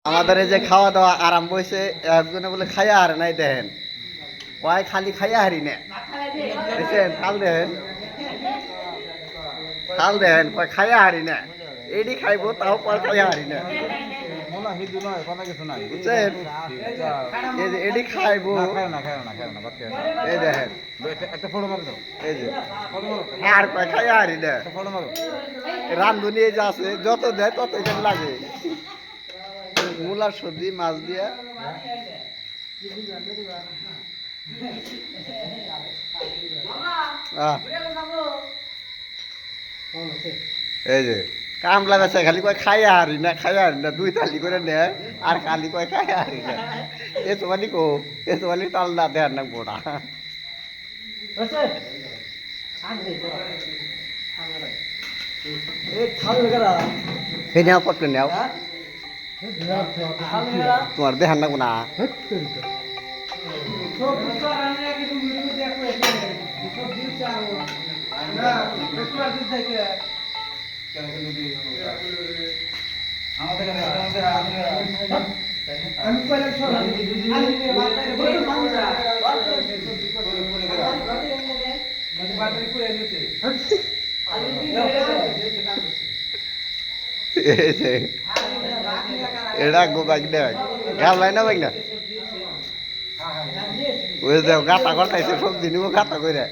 আমাদের এই যে খাওয়া দাওয়া আরম্ভ হয়েছে, একজনে বলে খাইয়া হারে নাই দেখেন, কয় খালি খাইয়া হারি না দেখছেন, খাল দেখেন খাল দেখেন, কয় খাইয়া হারি না, এডি খাইবো তাও কয় খাইয়া হারি না বুঝছেন, এই যে এডি খাইবো এই দেখেন এই যে আর কয় খাইয়া হারি না, রান্ধুনি এই যে আছে যত দেয় তত এখানে লাগে, মূলার সবজি মাছ দিয়া এই যে কামলা বেচা খালি কয় খাইয়া হারি না দুই থালি করে নেয় আর খালি কয় খাইয়া হারি না, এ তোমালি কো এ তোমালি তাল না দেয়ার না গোড়া এই নেও পট করে নেও, তোমার দেখান না কোনা এটা গো বাইক দেখ গাবলাই না বাইক না ওই দেখ গাতা করতেছে সবজি নিব গাতা করে